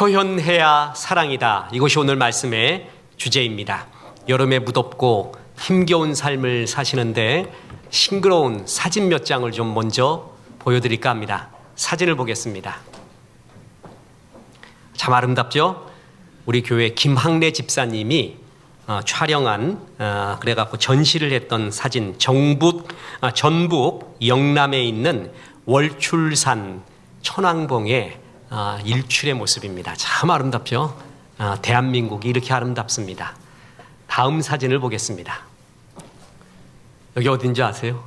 표현해야 사랑이다. 이것이 오늘 말씀의 주제입니다. 여름에 무덥고 힘겨운 삶을 사시는데 싱그러운 사진 몇 장을 좀 먼저 보여드릴까 합니다. 사진을 보겠습니다. 참 아름답죠? 우리 교회 김학래 집사님이 촬영한 그래갖고 전시를 했던 사진, 전북 영남에 있는 월출산 천왕봉의 일출의 모습입니다. 참 아름답죠? 대한민국이 이렇게 아름답습니다. 다음 사진을 보겠습니다. 여기 어딘지 아세요?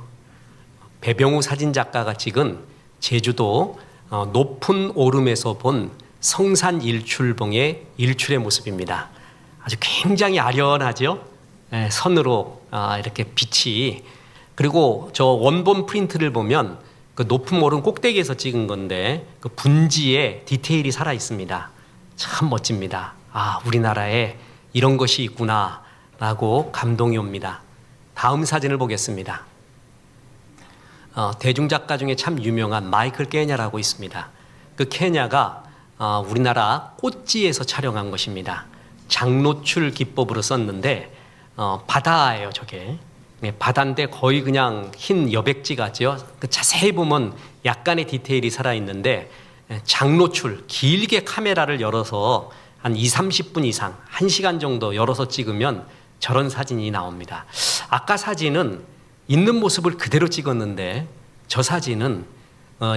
배병우 사진작가가 찍은 제주도 높은 오름에서 본 성산 일출봉의 일출의 모습입니다. 아주 굉장히 아련하죠? 선으로 이렇게 빛이. 그리고 저 원본 프린트를 보면 그 높은 오름 꼭대기에서 찍은 건데 그 분지에 디테일이 살아 있습니다. 참 멋집니다. 우리나라에 이런 것이 있구나라고 감동이 옵니다. 다음 사진을 보겠습니다. 대중작가 중에 참 유명한 마이클 케냐라고 있습니다. 그 케냐가 우리나라 꽃지에서 촬영한 것입니다. 장노출 기법으로 썼는데 바다예요, 저게. 바다인데 거의 그냥 흰 여백지 같죠. 자세히 보면 약간의 디테일이 살아있는데 장노출, 길게 카메라를 열어서 한 20-30분 이상, 1시간 정도 열어서 찍으면 저런 사진이 나옵니다. 아까 사진은 있는 모습을 그대로 찍었는데 저 사진은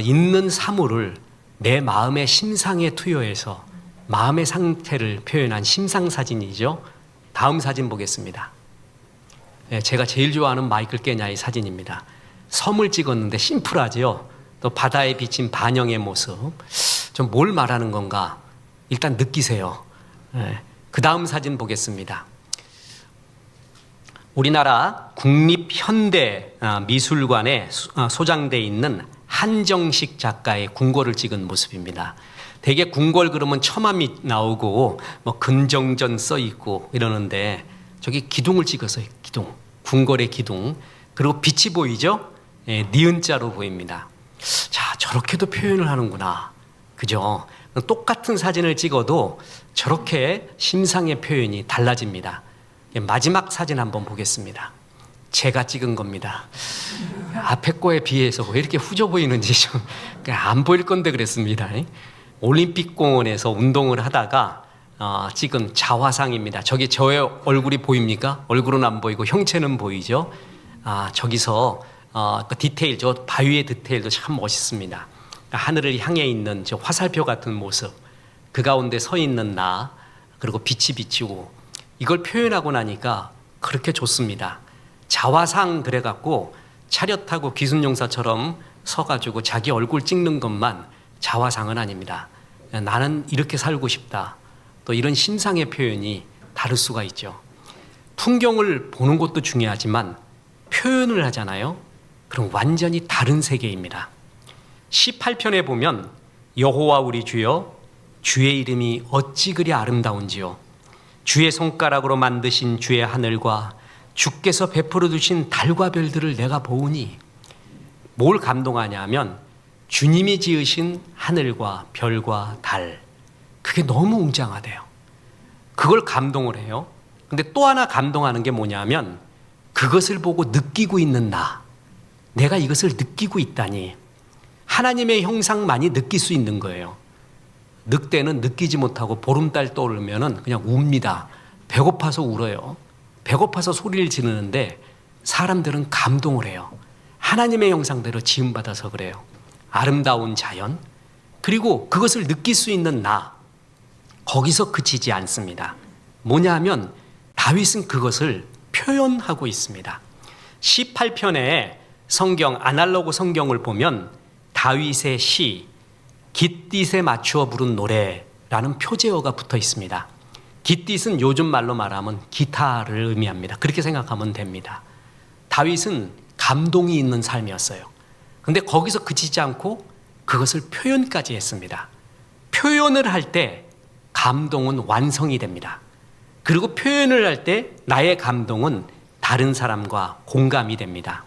있는 사물을 내 마음의 심상에 투여해서 마음의 상태를 표현한 심상사진이죠. 다음 사진 보겠습니다. 제가 제일 좋아하는 마이클 케냐의 사진입니다. 섬을 찍었는데 심플하지요. 또 바다에 비친 반영의 모습. 좀 뭘 말하는 건가? 일단 느끼세요. 그 다음 사진 보겠습니다. 우리나라 국립현대미술관에 소장되어 있는 한정식 작가의 궁궐을 찍은 모습입니다. 대개 궁궐 그러면 처마미 나오고 뭐 근정전 써 있고 이러는데 저기 기둥을 찍었어요. 기둥. 궁궐의 기둥. 그리고 빛이 보이죠? 니은자로 보입니다. 자, 저렇게도 표현을 하는구나. 그죠? 똑같은 사진을 찍어도 저렇게 심상의 표현이 달라집니다. 마지막 사진 한번 보겠습니다. 제가 찍은 겁니다. 앞에 거에 비해서 왜 이렇게 후져 보이는지 좀 안 보일 건데 그랬습니다. 올림픽 공원에서 운동을 하다가 찍은 자화상입니다. 저기 저의 얼굴이 보입니까? 얼굴은 안 보이고 형체는 보이죠? 저기서 그 디테일, 저 바위의 디테일도 참 멋있습니다. 하늘을 향해 있는 저 화살표 같은 모습, 그 가운데 서 있는 나, 그리고 빛이 비치고 이걸 표현하고 나니까 그렇게 좋습니다. 자화상 그래갖고 차렷하고 기순용사처럼 서가지고 자기 얼굴 찍는 것만 자화상은 아닙니다. 나는 이렇게 살고 싶다. 또 이런 심상의 표현이 다를 수가 있죠. 풍경을 보는 것도 중요하지만 표현을 하잖아요. 그럼 완전히 다른 세계입니다. 18편에 보면 여호와 우리 주여 주의 이름이 어찌 그리 아름다운지요. 주의 손가락으로 만드신 주의 하늘과 주께서 베풀어 두신 달과 별들을 내가 보으니 뭘 감동하냐면 주님이 지으신 하늘과 별과 달, 그게 너무 웅장하대요. 그걸 감동을 해요. 근데 또 하나 감동하는 게 뭐냐면 그것을 보고 느끼고 있는 내가 이것을 느끼고 있다니. 하나님의 형상만이 느낄 수 있는 거예요. 늑대는 느끼지 못하고 보름달 떠오르면 그냥 웁니다. 배고파서 울어요. 배고파서 소리를 지르는데 사람들은 감동을 해요. 하나님의 형상대로 지음받아서 그래요. 아름다운 자연, 그리고 그것을 느낄 수 있는 거기서 그치지 않습니다. 뭐냐 하면 다윗은 그것을 표현하고 있습니다. 18편의 성경, 아날로그 성경을 보면 다윗의 시, 깃딧에 맞추어 부른 노래라는 표제어가 붙어 있습니다. 깃딧은 요즘 말로 말하면 기타를 의미합니다. 그렇게 생각하면 됩니다. 다윗은 감동이 있는 삶이었어요. 근데 거기서 그치지 않고 그것을 표현까지 했습니다. 표현을 할 때 감동은 완성이 됩니다. 그리고 표현을 할 때 나의 감동은 다른 사람과 공감이 됩니다.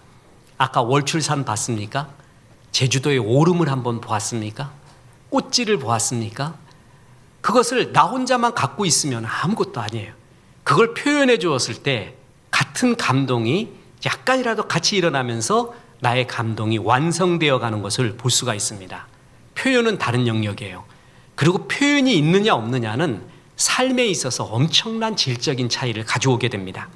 아까 월출산 봤습니까? 제주도의 오름을 한번 보았습니까? 꽃지를 보았습니까? 그것을 나 혼자만 갖고 있으면 아무것도 아니에요. 그걸 표현해 주었을 때 같은 감동이 약간이라도 같이 일어나면서 나의 감동이 완성되어 가는 것을 볼 수가 있습니다. 표현은 다른 영역이에요. 그리고 표현이 있느냐 없느냐는 삶에 있어서 엄청난 질적인 차이를 가져오게 됩니다.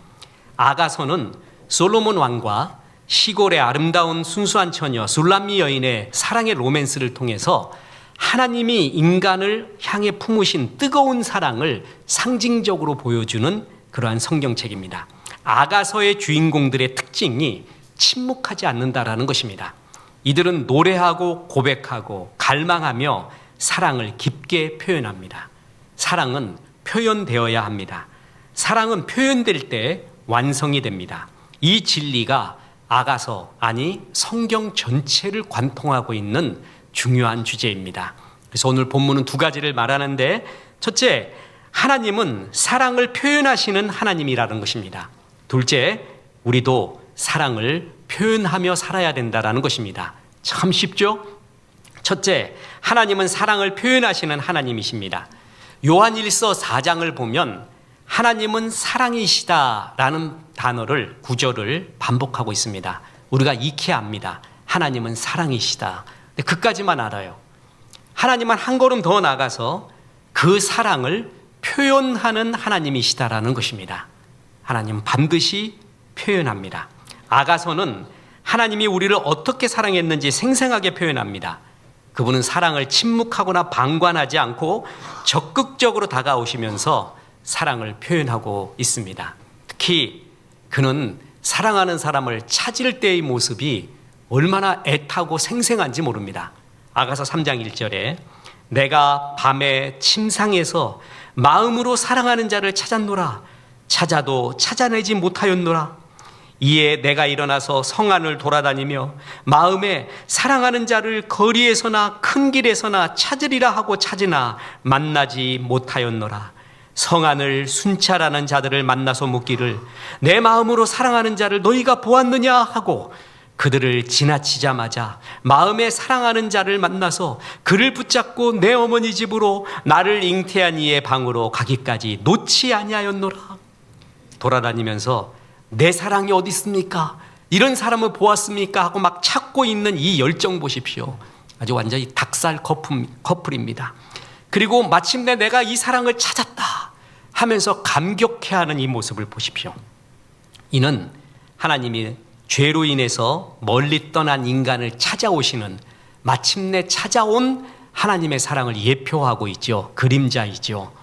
아가서는 솔로몬 왕과 시골의 아름다운 순수한 처녀 술람미 여인의 사랑의 로맨스를 통해서 하나님이 인간을 향해 품으신 뜨거운 사랑을 상징적으로 보여주는 그러한 성경책입니다. 아가서의 주인공들의 특징이 침묵하지 않는다라는 것입니다. 이들은 노래하고 고백하고 갈망하며 사랑을 깊게 표현합니다. 사랑은 표현되어야 합니다. 사랑은 표현될 때 완성이 됩니다. 이 진리가 아가서, 아니 성경 전체를 관통하고 있는 중요한 주제입니다. 그래서 오늘 본문은 두 가지를 말하는데, 첫째, 하나님은 사랑을 표현하시는 하나님이라는 것입니다. 둘째, 우리도 사랑을 표현하며 살아야 된다는 것입니다. 참 쉽죠? 첫째, 하나님은 사랑을 표현하시는 하나님이십니다. 요한일서 4장을 보면 하나님은 사랑이시다라는 단어를, 구절을 반복하고 있습니다. 우리가 익히 압니다. 하나님은 사랑이시다. 근데 그까지만 알아요. 하나님은 한 걸음 더 나가서 그 사랑을 표현하는 하나님이시다라는 것입니다. 하나님은 반드시 표현합니다. 아가서는 하나님이 우리를 어떻게 사랑했는지 생생하게 표현합니다. 그분은 사랑을 침묵하거나 방관하지 않고 적극적으로 다가오시면서 사랑을 표현하고 있습니다. 특히 그는 사랑하는 사람을 찾을 때의 모습이 얼마나 애타고 생생한지 모릅니다. 아가서 3장 1절에 내가 밤에 침상에서 마음으로 사랑하는 자를 찾았노라. 찾아도 찾아내지 못하였노라. 이에 내가 일어나서 성 안을 돌아다니며 마음에 사랑하는 자를 거리에서나 큰 길에서나 찾으리라 하고 찾으나 만나지 못하였노라. 성 안을 순찰하는 자들을 만나서 묻기를 내 마음으로 사랑하는 자를 너희가 보았느냐 하고 그들을 지나치자마자 마음에 사랑하는 자를 만나서 그를 붙잡고 내 어머니 집으로 나를 잉태한 이의 방으로 가기까지 놓지 아니하였노라. 돌아다니면서 내 사랑이 어디 있습니까? 이런 사람을 보았습니까? 하고 막 찾고 있는 이 열정 보십시오. 아주 완전히 닭살 커플입니다. 그리고 마침내 내가 이 사랑을 찾았다 하면서 감격해하는 이 모습을 보십시오. 이는 하나님이 죄로 인해서 멀리 떠난 인간을 찾아오시는, 마침내 찾아온 하나님의 사랑을 예표하고 있죠. 그림자이죠.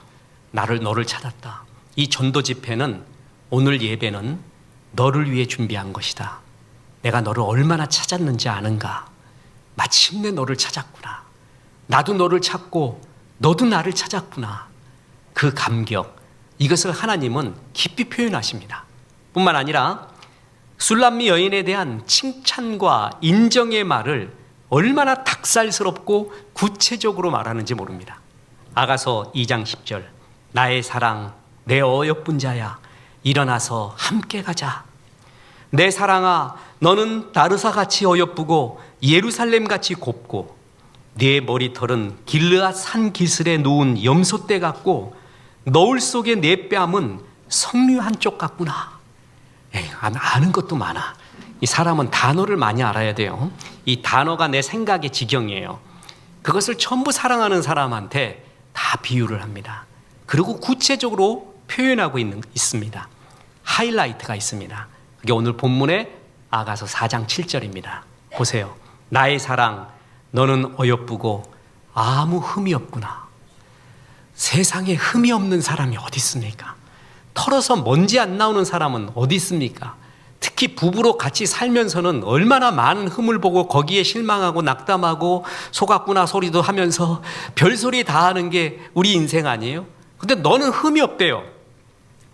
너를 찾았다. 이 전도 집회는, 오늘 예배는 너를 위해 준비한 것이다. 내가 너를 얼마나 찾았는지 아는가? 마침내 너를 찾았구나. 나도 너를 찾고 너도 나를 찾았구나. 그 감격, 이것을 하나님은 깊이 표현하십니다. 뿐만 아니라 술람미 여인에 대한 칭찬과 인정의 말을 얼마나 닭살스럽고 구체적으로 말하는지 모릅니다. 아가서 2장 10절 나의 사랑, 내 어여쁜 자야, 일어나서 함께 가자. 내 사랑아, 너는 다르사같이 어여쁘고 예루살렘같이 곱고 네 머리털은 길르앗 산 기슬에 놓은 염소떼 같고 너울 속의 내 뺨은 석류 한쪽 같구나. 아는 것도 많아. 이 사람은 단어를 많이 알아야 돼요. 이 단어가 내 생각의 지경이에요. 그것을 전부 사랑하는 사람한테 다 비유를 합니다. 그리고 구체적으로 표현하고 있습니다. 하이라이트가 있습니다. 그게 오늘 본문의 아가서 4장 7절입니다. 보세요. 나의 사랑, 너는 어여쁘고 아무 흠이 없구나. 세상에 흠이 없는 사람이 어디 있습니까? 털어서 먼지 안 나오는 사람은 어디 있습니까? 특히 부부로 같이 살면서는 얼마나 많은 흠을 보고 거기에 실망하고 낙담하고 속았구나 소리도 하면서 별소리 다 하는 게 우리 인생 아니에요? 근데 너는 흠이 없대요.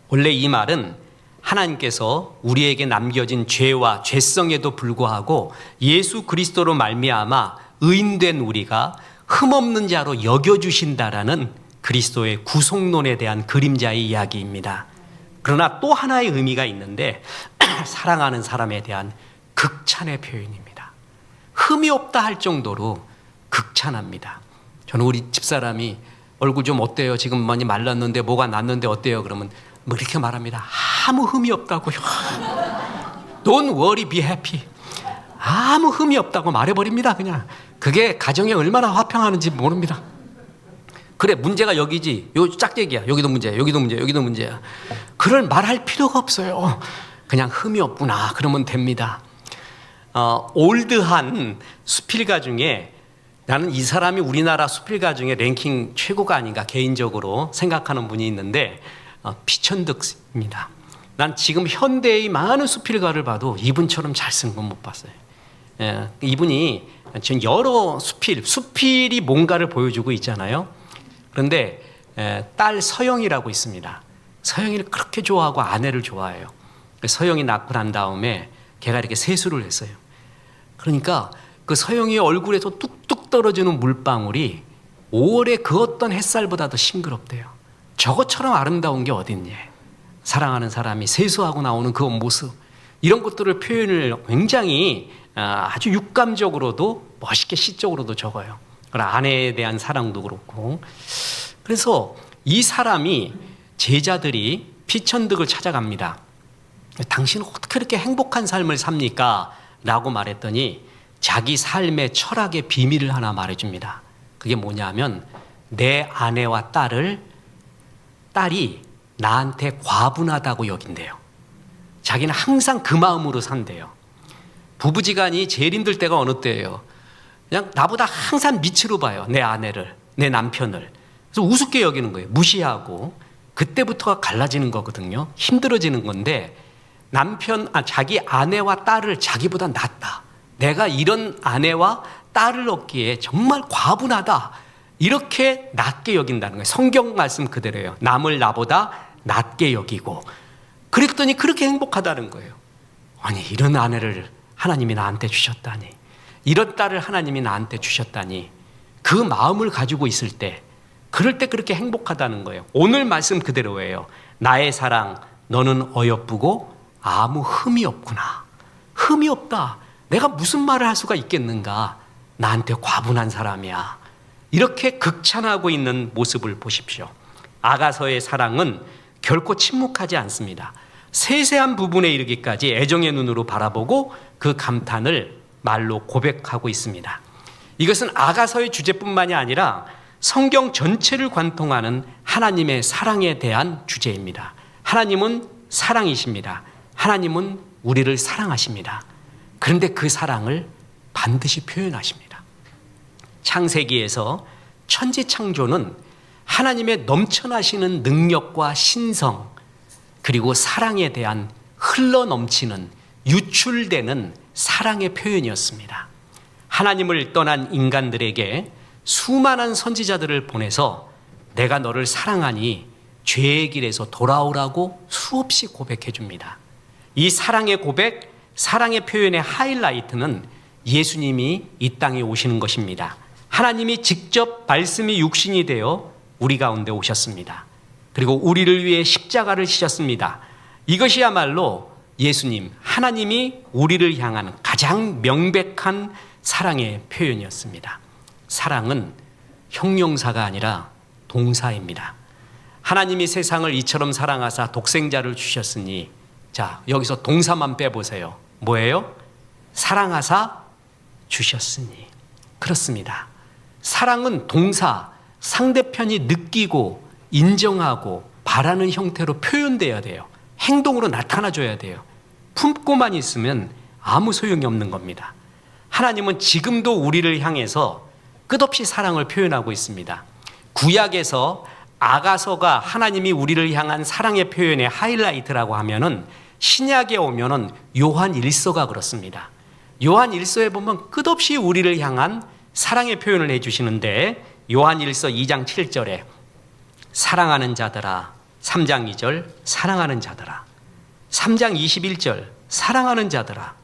원래 이 말은 하나님께서 우리에게 남겨진 죄와 죄성에도 불구하고 예수 그리스도로 말미암아 의인된 우리가 흠없는 자로 여겨주신다라는 그리스도의 구속론에 대한 그림자의 이야기입니다. 그러나 또 하나의 의미가 있는데 사랑하는 사람에 대한 극찬의 표현입니다. 흠이 없다 할 정도로 극찬합니다. 저는 우리 집사람이 얼굴 좀 어때요? 지금 많이 말랐는데 뭐가 났는데 어때요? 그러면 뭐 이렇게 말합니다. 아무 흠이 없다고요. Don't worry, be happy. 아무 흠이 없다고 말해버립니다. 그냥 그게 가정에 얼마나 화평하는지 모릅니다. 그래, 문제가 여기지. 요 짝대기야. 여기도 문제야. 여기도 문제야. 여기도 문제야. 그걸 말할 필요가 없어요. 그냥 흠이 없구나. 그러면 됩니다. 올드한 수필가 중에 나는 이 사람이 우리나라 수필가 중에 랭킹 최고가 아닌가 개인적으로 생각하는 분이 있는데 피천득입니다. 난 지금 현대의 많은 수필가를 봐도 이분처럼 잘 쓴 건 못 봤어요. 이분이 지금 여러 수필이 뭔가를 보여주고 있잖아요. 그런데 딸 서영이라고 있습니다. 서영이를 그렇게 좋아하고 아내를 좋아해요. 서영이 낳고 난 다음에 걔가 이렇게 세수를 했어요. 그러니까 그 서영이의 얼굴에서 뚝뚝 떨어지는 물방울이 5월의 그 어떤 햇살보다 더 싱그럽대요. 저것처럼 아름다운 게 어딨니? 사랑하는 사람이 세수하고 나오는 그 모습, 이런 것들을 표현을 굉장히 아주 육감적으로도 멋있게 시적으로도 적어요. 아내에 대한 사랑도 그렇고. 그래서 이 사람이 제자들이 피천득을 찾아갑니다. 당신은 어떻게 이렇게 행복한 삶을 삽니까? 라고 말했더니 자기 삶의 철학의 비밀을 하나 말해줍니다. 그게 뭐냐면 내 아내와 딸이 나한테 과분하다고 여긴대요. 자기는 항상 그 마음으로 산대요. 부부지간이 제일 힘들 때가 어느 때예요? 그냥 나보다 항상 밑으로 봐요. 내 아내를, 내 남편을. 그래서 우습게 여기는 거예요. 무시하고. 그때부터가 갈라지는 거거든요. 힘들어지는 건데 자기 아내와 딸을 자기보다 낫다. 내가 이런 아내와 딸을 얻기에 정말 과분하다. 이렇게 낮게 여긴다는 거예요. 성경 말씀 그대로예요. 남을 나보다 낮게 여기고. 그랬더니 그렇게 행복하다는 거예요. 아니, 이런 아내를 하나님이 나한테 주셨다니, 이런 딸을 하나님이 나한테 주셨다니, 그 마음을 가지고 있을 때, 그럴 때 그렇게 행복하다는 거예요. 오늘 말씀 그대로예요. 나의 사랑, 너는 어여쁘고 아무 흠이 없구나. 흠이 없다. 내가 무슨 말을 할 수가 있겠는가. 나한테 과분한 사람이야. 이렇게 극찬하고 있는 모습을 보십시오. 아가서의 사랑은 결코 침묵하지 않습니다. 세세한 부분에 이르기까지 애정의 눈으로 바라보고 그 감탄을 말로 고백하고 있습니다. 이것은 아가서의 주제뿐만이 아니라 성경 전체를 관통하는 하나님의 사랑에 대한 주제입니다. 하나님은 사랑이십니다. 하나님은 우리를 사랑하십니다. 그런데 그 사랑을 반드시 표현하십니다. 창세기에서 천지 창조는 하나님의 넘쳐나시는 능력과 신성, 그리고 사랑에 대한 흘러넘치는, 유출되는 사랑의 표현이었습니다. 하나님을 떠난 인간들에게 수많은 선지자들을 보내서 내가 너를 사랑하니 죄의 길에서 돌아오라고 수없이 고백해 줍니다. 이 사랑의 고백, 사랑의 표현의 하이라이트는 예수님이 이 땅에 오시는 것입니다. 하나님이 직접 말씀이 육신이 되어 우리 가운데 오셨습니다. 그리고 우리를 위해 십자가를 지셨습니다. 이것이야말로 예수님, 하나님이 우리를 향한 가장 명백한 사랑의 표현이었습니다. 사랑은 형용사가 아니라 동사입니다. 하나님이 세상을 이처럼 사랑하사 독생자를 주셨으니, 자, 여기서 동사만 빼보세요. 뭐예요? 사랑하사 주셨으니. 그렇습니다. 사랑은 동사, 상대편이 느끼고 인정하고 바라는 형태로 표현돼야 돼요. 행동으로 나타나줘야 돼요. 품고만 있으면 아무 소용이 없는 겁니다. 하나님은 지금도 우리를 향해서 끝없이 사랑을 표현하고 있습니다. 구약에서 아가서가 하나님이 우리를 향한 사랑의 표현의 하이라이트라고 하면은 신약에 오면은 요한 1서가 그렇습니다. 요한 1서에 보면 끝없이 우리를 향한 사랑의 표현을 해주시는데 요한 1서 2장 7절에 사랑하는 자들아, 3장 2절 사랑하는 자들아, 3장 21절 사랑하는 자들아,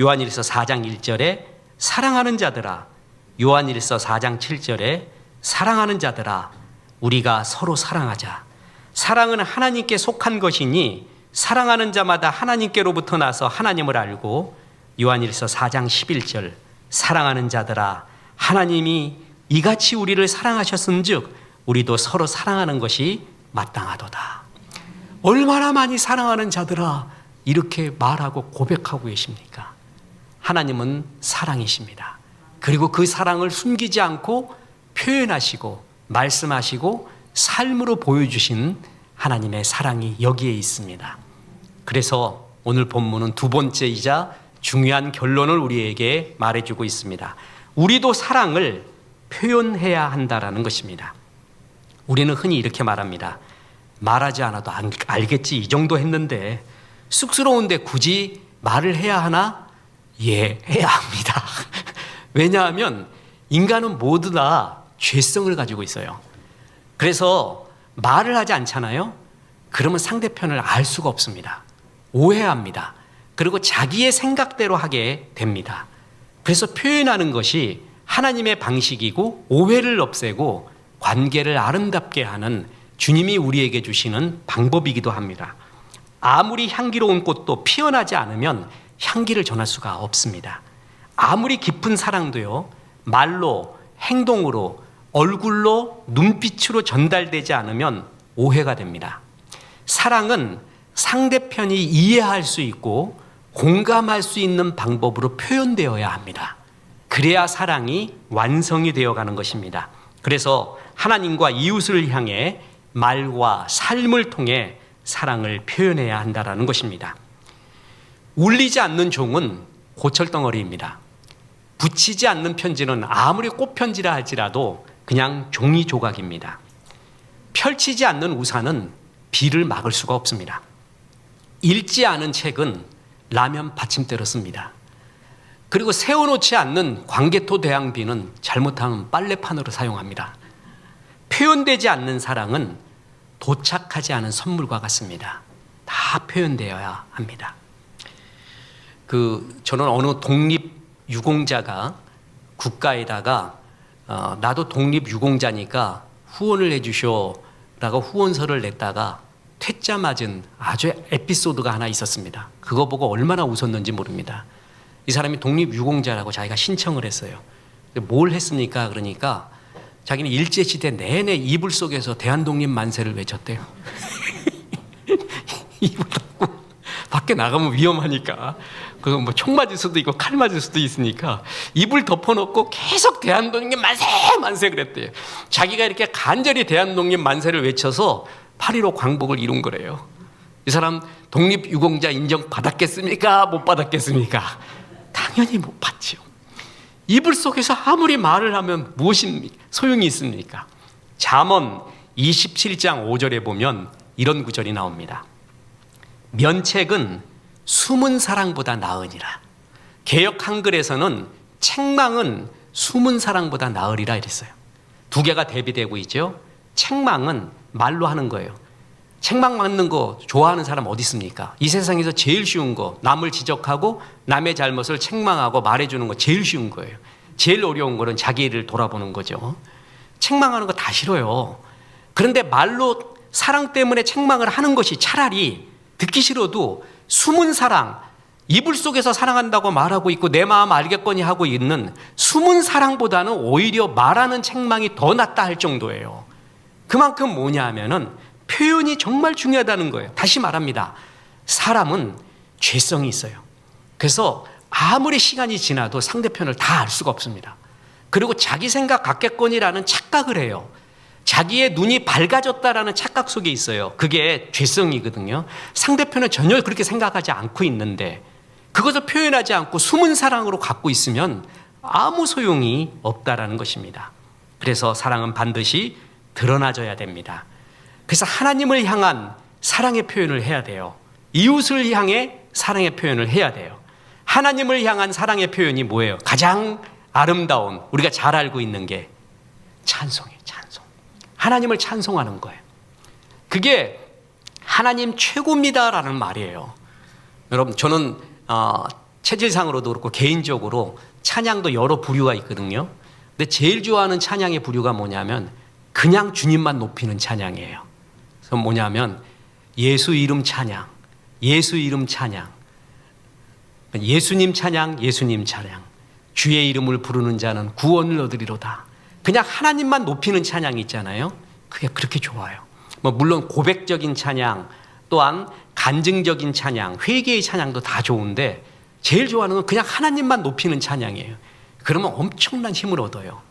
요한 1서 4장 1절에 사랑하는 자들아, 요한 1서 4장 7절에 사랑하는 자들아, 우리가 서로 사랑하자. 사랑은 하나님께 속한 것이니 사랑하는 자마다 하나님께로부터 나서 하나님을 알고, 요한 1서 4장 11절 사랑하는 자들아, 하나님이 이같이 우리를 사랑하셨은즉 우리도 서로 사랑하는 것이 마땅하도다. 얼마나 많이 사랑하는 자들아, 이렇게 말하고 고백하고 계십니까? 하나님은 사랑이십니다. 그리고 그 사랑을 숨기지 않고 표현하시고 말씀하시고 삶으로 보여주신 하나님의 사랑이 여기에 있습니다. 그래서 오늘 본문은 두 번째이자 중요한 결론을 우리에게 말해주고 있습니다. 우리도 사랑을 표현해야 한다라는 것입니다. 우리는 흔히 이렇게 말합니다. 말하지 않아도 알겠지, 이 정도 했는데 쑥스러운데 굳이 말을 해야 하나? 예, 해야 합니다. 왜냐하면 인간은 모두 다 죄성을 가지고 있어요. 그래서 말을 하지 않잖아요. 그러면 상대편을 알 수가 없습니다. 오해합니다. 그리고 자기의 생각대로 하게 됩니다. 그래서 표현하는 것이 하나님의 방식이고 오해를 없애고 관계를 아름답게 하는 주님이 우리에게 주시는 방법이기도 합니다. 아무리 향기로운 꽃도 피어나지 않으면 향기를 전할 수가 없습니다. 아무리 깊은 사랑도요, 말로, 행동으로, 얼굴로, 눈빛으로 전달되지 않으면 오해가 됩니다. 사랑은 상대편이 이해할 수 있고 공감할 수 있는 방법으로 표현되어야 합니다. 그래야 사랑이 완성이 되어가는 것입니다. 그래서 하나님과 이웃을 향해 말과 삶을 통해 사랑을 표현해야 한다는 것입니다. 울리지 않는 종은 고철덩어리입니다. 붙이지 않는 편지는 아무리 꽃편지라 할지라도 그냥 종이 조각입니다. 펼치지 않는 우산은 비를 막을 수가 없습니다. 읽지 않은 책은 라면 받침대로 씁니다. 그리고 세워놓지 않는 광개토 대항비는 잘못하면 빨래판으로 사용합니다. 표현되지 않는 사랑은 도착하지 않은 선물과 같습니다. 다 표현되어야 합니다. 저는 어느 독립유공자가 국가에다가 나도 독립유공자니까 후원을 해주쇼라고 후원서를 냈다가 퇴짜 맞은 아주 에피소드가 하나 있었습니다. 그거 보고 얼마나 웃었는지 모릅니다. 이 사람이 독립유공자라고 자기가 신청을 했어요. 뭘 했습니까? 그러니까 자기는 일제시대 내내 이불 속에서 대한독립 만세를 외쳤대요. 이불 덮고 밖에 나가면 위험하니까, 그거 뭐 총 맞을 수도 있고 칼 맞을 수도 있으니까 이불 덮어놓고 계속 대한독립 만세 만세 그랬대요. 자기가 이렇게 간절히 대한독립 만세를 외쳐서 8.15 광복을 이룬 거래요. 이 사람 독립유공자 인정 받았겠습니까? 못 받았겠습니까? 당연히 못 받죠. 이불 속에서 아무리 말을 하면 무엇이 소용이 있습니까? 잠언 27장 5절에 보면 이런 구절이 나옵니다. 면책은 숨은 사랑보다 나으니라. 개역 한글에서는 책망은 숨은 사랑보다 나으리라 이랬어요. 두 개가 대비되고 있죠. 책망은 말로 하는 거예요. 책망 맞는 거 좋아하는 사람 어디 있습니까? 이 세상에서 제일 쉬운 거, 남을 지적하고 남의 잘못을 책망하고 말해주는 거 제일 쉬운 거예요. 제일 어려운 거는 자기를 돌아보는 거죠. 책망하는 거 다 싫어요. 그런데 말로 사랑 때문에 책망을 하는 것이 차라리 듣기 싫어도 숨은 사랑, 이불 속에서 사랑한다고 말하고 있고 내 마음 알겠거니 하고 있는 숨은 사랑보다는 오히려 말하는 책망이 더 낫다 할 정도예요. 그만큼 뭐냐 하면은 표현이 정말 중요하다는 거예요. 다시 말합니다. 사람은 죄성이 있어요. 그래서 아무리 시간이 지나도 상대편을 다 알 수가 없습니다. 그리고 자기 생각 같겠거니라는 착각을 해요. 자기의 눈이 밝아졌다라는 착각 속에 있어요. 그게 죄성이거든요. 상대편은 전혀 그렇게 생각하지 않고 있는데 그것을 표현하지 않고 숨은 사랑으로 갖고 있으면 아무 소용이 없다라는 것입니다. 그래서 사랑은 반드시 드러나져야 됩니다. 그래서 하나님을 향한 사랑의 표현을 해야 돼요. 이웃을 향해 사랑의 표현을 해야 돼요. 하나님을 향한 사랑의 표현이 뭐예요? 가장 아름다운, 우리가 잘 알고 있는 게 찬송이에요. 찬송. 하나님을 찬송하는 거예요. 그게 하나님 최고입니다라는 말이에요. 여러분, 저는 체질상으로도 그렇고 개인적으로 찬양도 여러 부류가 있거든요. 근데 제일 좋아하는 찬양의 부류가 뭐냐면 그냥 주님만 높이는 찬양이에요. 그래서 뭐냐면 예수 이름 찬양, 예수 이름 찬양, 예수님 찬양, 예수님 찬양, 주의 이름을 부르는 자는 구원을 얻으리로다. 그냥 하나님만 높이는 찬양이 있잖아요. 그게 그렇게 좋아요. 뭐 물론 고백적인 찬양, 또한 간증적인 찬양, 회개의 찬양도 다 좋은데 제일 좋아하는 건 그냥 하나님만 높이는 찬양이에요. 그러면 엄청난 힘을 얻어요.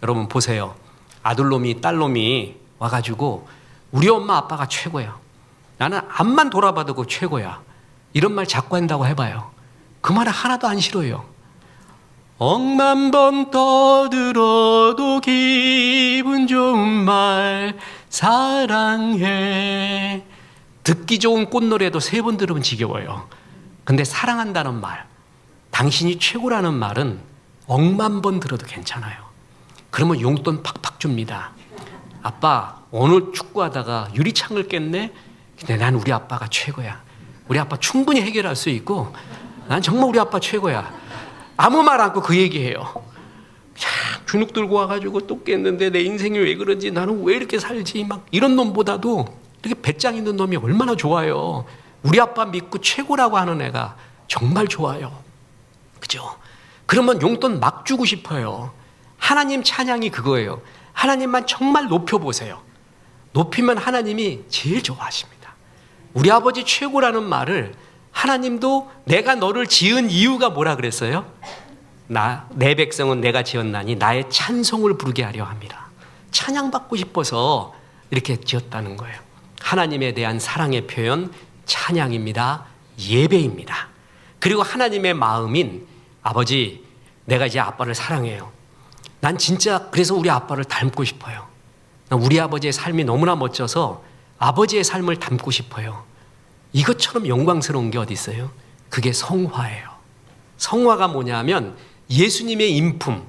여러분 보세요. 아들놈이 딸놈이 와가지고 우리 엄마 아빠가 최고야. 나는 앞만 돌아봐도 그 최고야. 이런 말 자꾸 한다고 해봐요. 그 말을 하나도 안 싫어요. 억만 번 떠들어도 기분 좋은 말 사랑해. 듣기 좋은 꽃노래도 3번 들으면 지겨워요. 근데 사랑한다는 말, 당신이 최고라는 말은 억만 번 들어도 괜찮아요. 그러면 용돈 팍팍 줍니다. 아빠 오늘 축구하다가 유리창을 깼네. 근데 난 우리 아빠가 최고야. 우리 아빠 충분히 해결할 수 있고 난 정말 우리 아빠 최고야. 아무 말 않고 그 얘기해요. 주눅 들고 와가지고 또 깼는데 내 인생이 왜 그런지, 나는 왜 이렇게 살지, 막 이런 놈보다도 이렇게 배짱 있는 놈이 얼마나 좋아요. 우리 아빠 믿고 최고라고 하는 애가 정말 좋아요. 그죠? 그러면 용돈 막 주고 싶어요. 하나님 찬양이 그거예요. 하나님만 정말 높여보세요. 높이면 하나님이 제일 좋아하십니다. 우리 아버지 최고라는 말을 하나님도 내가 너를 지은 이유가 뭐라 그랬어요? 내 백성은 내가 지었나니 나의 찬송을 부르게 하려 함이라. 찬양받고 싶어서 이렇게 지었다는 거예요. 하나님에 대한 사랑의 표현, 찬양입니다. 예배입니다. 그리고 하나님의 마음인 아버지, 내가 이제 아빠를 사랑해요. 난 진짜 그래서 우리 아빠를 닮고 싶어요. 우리 아버지의 삶이 너무나 멋져서 아버지의 삶을 닮고 싶어요. 이것처럼 영광스러운 게 어디 있어요? 그게 성화예요. 성화가 뭐냐면 예수님의 인품,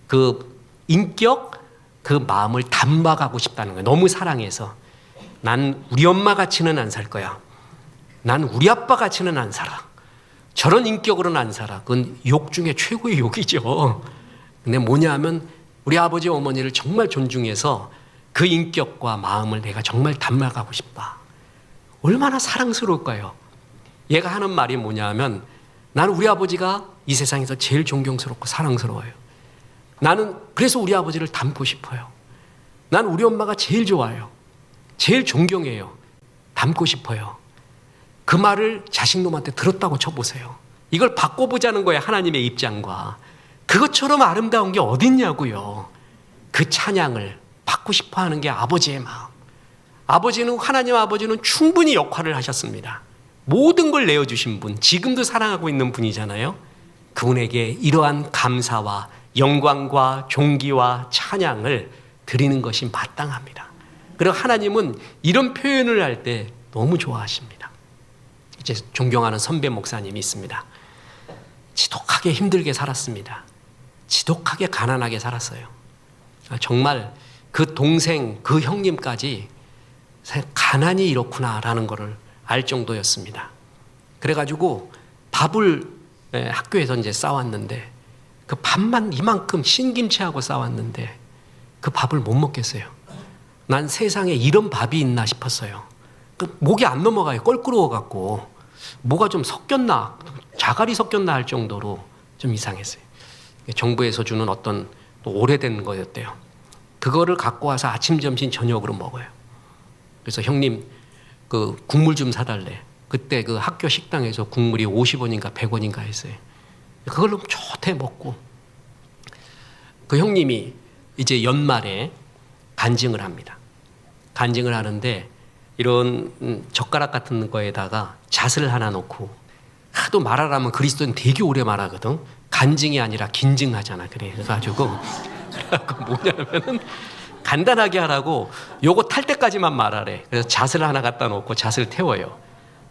그 인격, 그 마음을 담아가고 싶다는 거예요. 너무 사랑해서. 난 우리 엄마 같이는 안 살 거야. 난 우리 아빠 같이는 안 살아. 저런 인격으로는 안 살아. 그건 욕 중에 최고의 욕이죠. 근데 뭐냐 하면 우리 아버지 어머니를 정말 존중해서 그 인격과 마음을 내가 정말 담아가고 싶다. 얼마나 사랑스러울까요? 얘가 하는 말이 뭐냐 하면 나는 우리 아버지가 이 세상에서 제일 존경스럽고 사랑스러워요. 나는 그래서 우리 아버지를 닮고 싶어요. 난 우리 엄마가 제일 좋아요. 제일 존경해요. 닮고 싶어요. 그 말을 자식놈한테 들었다고 쳐보세요. 이걸 바꿔보자는 거예요. 하나님의 입장과. 그것처럼 아름다운 게 어딨냐고요. 그 찬양을 받고 싶어하는 게 아버지의 마음. 아버지는, 하나님 아버지는 충분히 역할을 하셨습니다. 모든 걸 내어주신 분, 지금도 사랑하고 있는 분이잖아요. 그분에게 이러한 감사와 영광과 존귀와 찬양을 드리는 것이 마땅합니다. 그리고 하나님은 이런 표현을 할 때 너무 좋아하십니다. 이제 존경하는 선배 목사님이 있습니다. 지독하게 힘들게 살았습니다. 지독하게 가난하게 살았어요. 정말 그 동생, 그 형님까지 가난이 이렇구나라는 것을 알 정도였습니다. 그래가지고 밥을 학교에서 이제 싸왔는데 그 밥만 이만큼 신김치하고 싸왔는데 그 밥을 못 먹겠어요. 난 세상에 이런 밥이 있나 싶었어요. 그 목이 안 넘어가요. 껄끄러워갖고 뭐가 좀 섞였나, 자갈이 섞였나 할 정도로 좀 이상했어요. 정부에서 주는 어떤 또 오래된 거였대요. 그거를 갖고 와서 아침, 점심, 저녁으로 먹어요. 그래서 형님 그 국물 좀 사달래. 그때 그 학교 식당에서 국물이 50원인가 100원인가 했어요. 그걸로 좋대 먹고. 그 형님이 이제 연말에 간증을 합니다. 간증을 하는데 이런 젓가락 같은 거에다가 잣을 하나 놓고, 하도 말하라면 그리스도는 되게 오래 말하거든. 간증이 아니라 긴증하잖아. 그래가지고 뭐냐면은 간단하게 하라고 요거 탈 때까지만 말하래. 그래서 잣을 하나 갖다 놓고 잣을 태워요.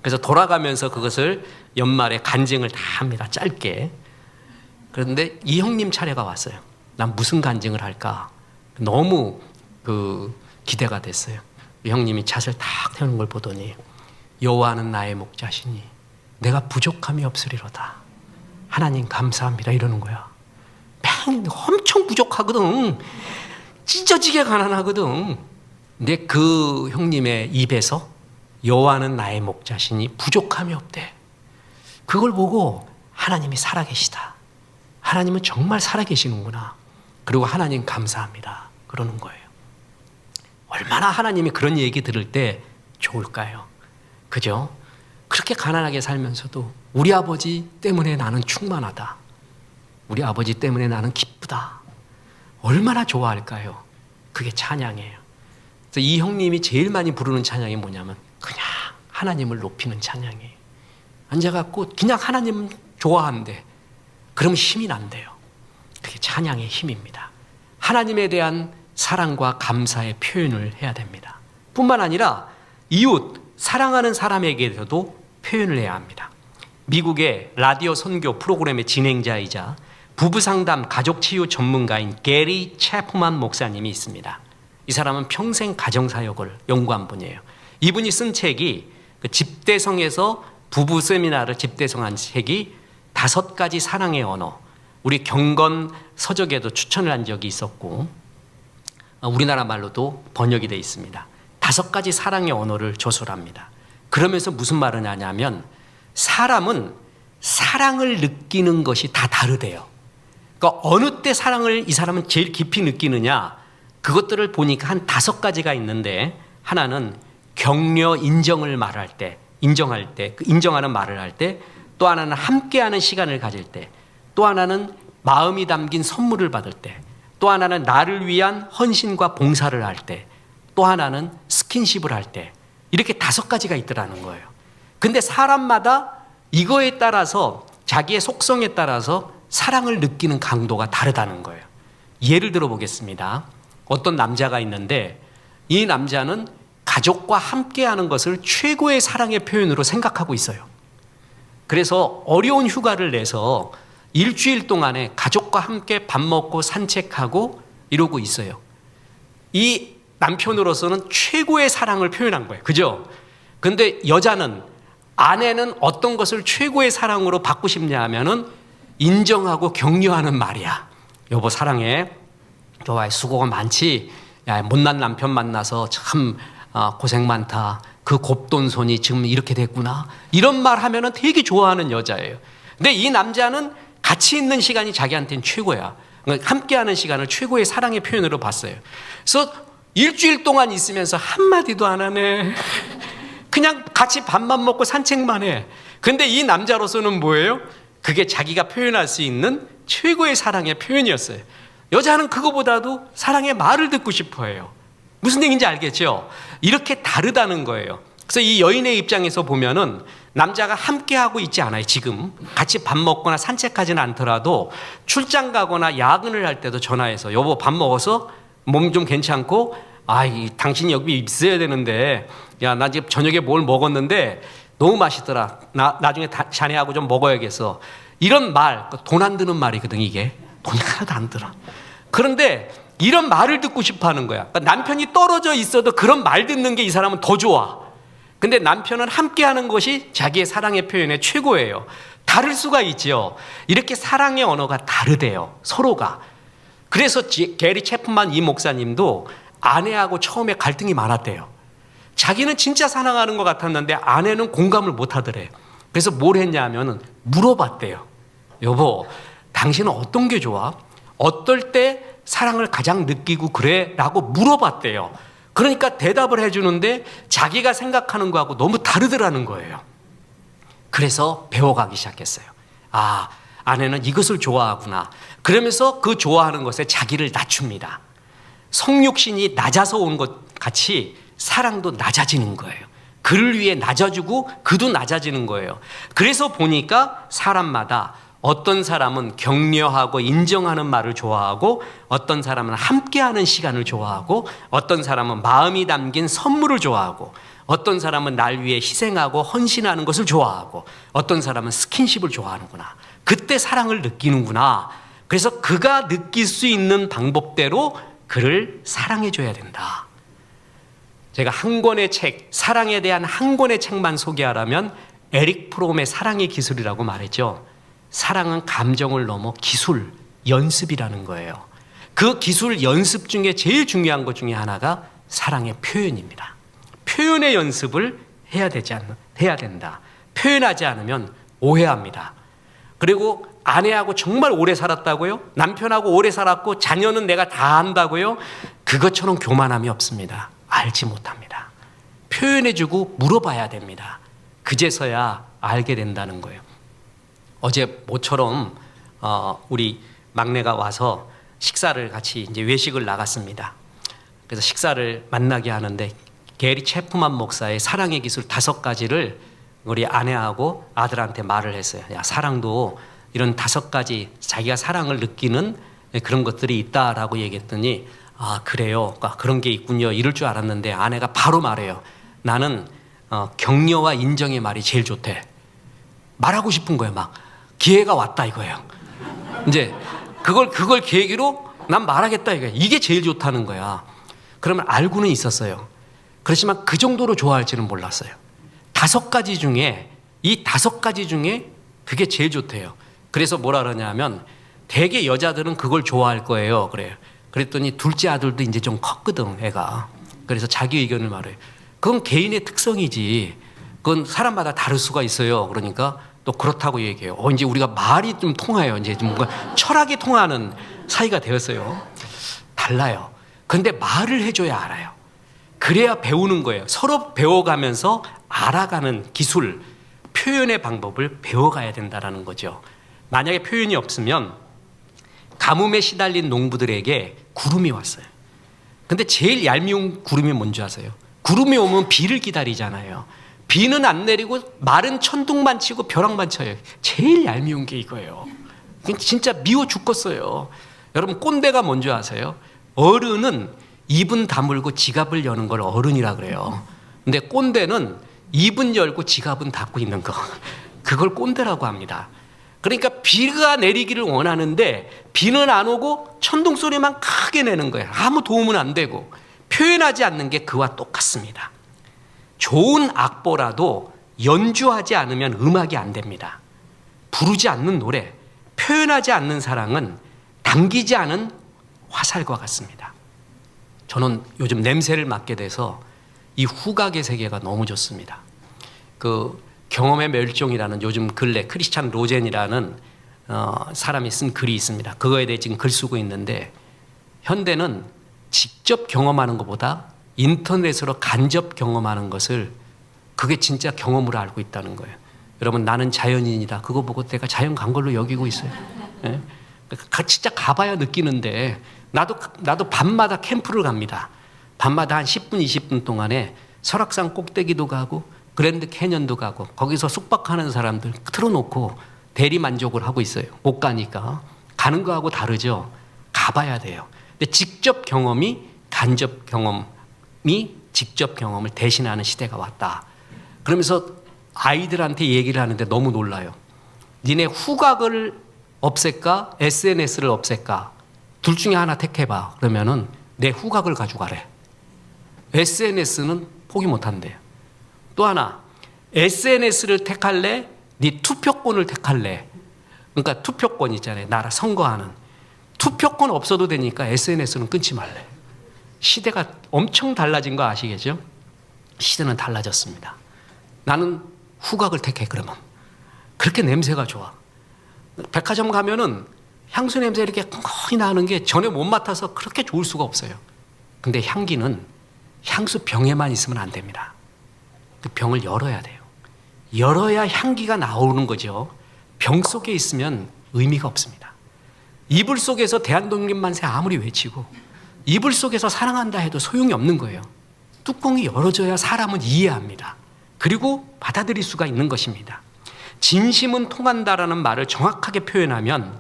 그래서 돌아가면서 그것을 연말에 간증을 다 합니다. 짧게. 그런데 이 형님 차례가 왔어요. 난 무슨 간증을 할까? 너무 기대가 됐어요. 이 형님이 잣을 탁 태우는 걸 보더니 여호와는 나의 목자시니 내가 부족함이 없으리로다. 하나님 감사합니다. 이러는 거야. 엄청 부족하거든. 찢어지게 가난하거든. 근데 그 형님의 입에서 여호와는 나의 목자시니 부족함이 없대. 그걸 보고 하나님이 살아계시다. 하나님은 정말 살아계시는구나. 그리고 하나님 감사합니다. 그러는 거예요. 얼마나 하나님이 그런 얘기 들을 때 좋을까요? 그죠? 그렇게 가난하게 살면서도 우리 아버지 때문에 나는 충만하다. 우리 아버지 때문에 나는 기쁘다. 얼마나 좋아할까요? 그게 찬양이에요. 그래서 이 형님이 제일 많이 부르는 찬양이 뭐냐면 그냥 하나님을 높이는 찬양이에요. 앉아갖고 그냥 하나님 좋아한대. 그럼 힘이 난대요. 그게 찬양의 힘입니다. 하나님에 대한 사랑과 감사의 표현을 해야 됩니다. 뿐만 아니라 이웃, 사랑하는 사람에게서도 표현을 해야 합니다. 미국의 라디오 선교 프로그램의 진행자이자 부부상담 가족치유 전문가인 게리 채프만 목사님이 있습니다. 이 사람은 평생 가정사역을 연구한 분이에요. 이분이 쓴 책이 집대성에서 부부 세미나를 집대성한 책이 5가지 사랑의 언어, 우리 경건 서적에도 추천을 한 적이 있었고 우리나라 말로도 번역이 되어 있습니다. 5가지 사랑의 언어를 조술합니다. 그러면서 무슨 말을 하냐면 사람은 사랑을 느끼는 것이 다 다르대요. 그러니까 어느 때 사랑을 이 사람은 제일 깊이 느끼느냐, 그것들을 보니까 한 5가지가 있는데, 하나는 격려 인정을 말할 때, 인정할 때, 인정하는 말을 할 때, 또 하나는 함께하는 시간을 가질 때, 또 하나는 마음이 담긴 선물을 받을 때, 또 하나는 나를 위한 헌신과 봉사를 할 때, 또 하나는 스킨십을 할 때, 이렇게 5가지가 있더라는 거예요. 근데 사람마다 이거에 따라서 자기의 속성에 따라서 사랑을 느끼는 강도가 다르다는 거예요. 예를 들어 보겠습니다. 어떤 남자가 있는데 이 남자는 가족과 함께하는 것을 최고의 사랑의 표현으로 생각하고 있어요. 그래서 어려운 휴가를 내서 일주일 동안에 가족과 함께 밥 먹고 산책하고 이러고 있어요. 이 남편으로서는 최고의 사랑을 표현한 거예요. 그죠? 근데 여자는, 아내는 어떤 것을 최고의 사랑으로 받고 싶냐 하면은 인정하고 격려하는 말이야. 여보 사랑해. 좋아해. 수고가 많지. 야, 못난 남편 만나서 참 고생 많다. 그 곱돈 손이 지금 이렇게 됐구나. 이런 말 하면은 되게 좋아하는 여자예요. 근데 이 남자는 같이 있는 시간이 자기한테는 최고야. 그러니까 함께하는 시간을 최고의 사랑의 표현으로 봤어요. 그래서 일주일 동안 있으면서 한마디도 안 하네. 그냥 같이 밥만 먹고 산책만 해. 근데 이 남자로서는 뭐예요? 그게 자기가 표현할 수 있는 최고의 사랑의 표현이었어요. 여자는 그거보다도 사랑의 말을 듣고 싶어 해요. 무슨 얘기인지 알겠죠? 이렇게 다르다는 거예요. 그래서 이 여인의 입장에서 보면은 남자가 함께하고 있지 않아요. 지금 같이 밥 먹거나 산책하지는 않더라도 출장 가거나 야근을 할 때도 전화해서 여보 밥 먹어서 몸 좀 괜찮고 당신이 여기 있어야 되는데 야 나 지금 저녁에 뭘 먹었는데 너무 맛있더라. 나중에 자네하고 좀 먹어야겠어. 이런 말, 돈 안 드는 말이거든. 이게 돈이 하나도 안 들어. 그런데 이런 말을 듣고 싶어 하는 거야. 그러니까 남편이 떨어져 있어도 그런 말 듣는 게 이 사람은 더 좋아. 근데 남편은 함께하는 것이 자기의 사랑의 표현의 최고예요. 다를 수가 있죠. 이렇게 사랑의 언어가 다르대요. 서로가. 그래서 게리 채프만 이 목사님도 아내하고 처음에 갈등이 많았대요. 자기는 진짜 사랑하는 것 같았는데 아내는 공감을 못 하더래요. 그래서 뭘 했냐면 물어봤대요. 여보, 당신은 어떤 게 좋아? 어떨 때 사랑을 가장 느끼고 그래? 라고 물어봤대요. 그러니까 대답을 해주는데 자기가 생각하는 거하고 너무 다르더라는 거예요. 그래서 배워가기 시작했어요. 아내는 이것을 좋아하구나. 그러면서 그 좋아하는 것에 자기를 낮춥니다. 성육신이 낮아서 온 것 같이 사랑도 낮아지는 거예요. 그를 위해 낮아지고 그도 낮아지는 거예요. 그래서 보니까 사람마다 어떤 사람은 격려하고 인정하는 말을 좋아하고 어떤 사람은 함께하는 시간을 좋아하고 어떤 사람은 마음이 담긴 선물을 좋아하고 어떤 사람은 날 위해 희생하고 헌신하는 것을 좋아하고 어떤 사람은 스킨십을 좋아하는구나. 그때 사랑을 느끼는구나. 그래서 그가 느낄 수 있는 방법대로 그를 사랑해줘야 된다. 제가 한 권의 책, 사랑에 대한 한 권의 책만 소개하라면 에릭 프롬의 사랑의 기술이라고 말했죠. 사랑은 감정을 넘어 기술, 연습이라는 거예요. 그 기술 연습 중에 제일 중요한 것 중에 하나가 사랑의 표현입니다. 표현의 연습을 해야 된다. 표현하지 않으면 오해합니다. 그리고 아내하고 정말 오래 살았다고요? 남편하고 오래 살았고 자녀는 내가 다 한다고요? 그것처럼 교만함이 없습니다. 알지 못합니다. 표현해주고 물어봐야 됩니다. 그제서야 알게 된다는 거예요. 어제 모처럼 우리 막내가 와서 식사를 같이 이제 외식을 나갔습니다. 그래서 식사를 만나게 하는데 게리 체프만 목사의 사랑의 기술 5가지를 우리 아내하고 아들한테 말을 했어요. 야, 사랑도 이런 5가지 자기가 사랑을 느끼는 그런 것들이 있다라고 얘기했더니 아 그래요, 그런 게 있군요 이럴 줄 알았는데 아내가 바로 말해요. 나는 격려와 인정의 말이 제일 좋대. 말하고 싶은 거예요. 막 기회가 왔다 이거예요. 이제 그걸 계기로 난 말하겠다 이거야. 이게 제일 좋다는 거야. 그러면 알고는 있었어요. 그렇지만 그 정도로 좋아할지는 몰랐어요. 5가지 중에 이 5가지 중에 그게 제일 좋대요. 그래서 뭐라 그러냐면 대개 여자들은 그걸 좋아할 거예요. 그래요. 그랬더니 둘째 아들도 이제 좀 컸거든 애가. 그래서 자기 의견을 말해요. 그건 개인의 특성이지. 그건 사람마다 다를 수가 있어요. 그러니까 또 그렇다고 얘기해요. 이제 우리가 말이 좀 통해요. 이제 좀 뭔가 철학이 통하는 사이가 되었어요. 달라요. 근데 말을 해줘야 알아요. 그래야 배우는 거예요. 서로 배워가면서 알아가는 기술, 표현의 방법을 배워가야 된다는 거죠. 만약에 표현이 없으면 가뭄에 시달린 농부들에게 구름이 왔어요. 근데 제일 얄미운 구름이 뭔지 아세요? 구름이 오면 비를 기다리잖아요. 비는 안 내리고 마른 천둥만 치고 벼락만 쳐요. 제일 얄미운 게 이거예요. 진짜 미워 죽겠어요. 여러분 꼰대가 뭔지 아세요? 어른은 입은 다물고 지갑을 여는 걸 어른이라 그래요. 근데 꼰대는 입은 열고 지갑은 닫고 있는 거. 그걸 꼰대라고 합니다. 그러니까 비가 내리기를 원하는데 비는 안 오고 천둥 소리만 크게 내는 거예요. 아무 도움은 안 되고 표현하지 않는 게 그와 똑같습니다. 좋은 악보라도 연주하지 않으면 음악이 안 됩니다. 부르지 않는 노래, 표현하지 않는 사랑은 당기지 않은 화살과 같습니다. 저는 요즘 냄새를 맡게 돼서 이 후각의 세계가 너무 좋습니다. 그 경험의 멸종이라는 요즘 근래 크리스찬 로젠이라는 사람이 쓴 글이 있습니다. 그거에 대해 지금 글 쓰고 있는데 현대는 직접 경험하는 것보다 인터넷으로 간접 경험하는 것을 그게 진짜 경험으로 알고 있다는 거예요. 여러분 나는 자연인이다. 그거 보고 내가 자연 간 걸로 여기고 있어요. 네? 진짜 가봐야 느끼는데 나도 밤마다 캠프를 갑니다. 밤마다 한 10분 20분 동안에 설악산 꼭대기도 가고 그랜드 캐년도 가고 거기서 숙박하는 사람들 틀어놓고 대리만족을 하고 있어요. 못 가니까. 가는 거하고 다르죠. 가봐야 돼요. 근데 직접 경험이 간접 경험이 직접 경험을 대신하는 시대가 왔다. 그러면서 아이들한테 얘기를 하는데 너무 놀라요. 니네 후각을 없앨까? SNS를 없앨까? 둘 중에 하나 택해봐. 그러면은 내 후각을 가져가래. SNS는 포기 못한대요. 또 하나, SNS를 택할래? 네 투표권을 택할래? 그러니까 투표권 있잖아요. 나라 선거하는. 투표권 없어도 되니까 SNS는 끊지 말래. 시대가 엄청 달라진 거 아시겠죠? 시대는 달라졌습니다. 나는 후각을 택해 그러면. 그렇게 냄새가 좋아. 백화점 가면은 향수 냄새 이렇게 거의 나는 게 전에 못 맡아서 그렇게 좋을 수가 없어요. 근데 향기는 향수 병에만 있으면 안 됩니다. 그 병을 열어야 돼요. 열어야 향기가 나오는 거죠. 병 속에 있으면 의미가 없습니다. 이불 속에서 대한독립만세 아무리 외치고 이불 속에서 사랑한다 해도 소용이 없는 거예요. 뚜껑이 열어져야 사람은 이해합니다. 그리고 받아들일 수가 있는 것입니다. 진심은 통한다라는 말을 정확하게 표현하면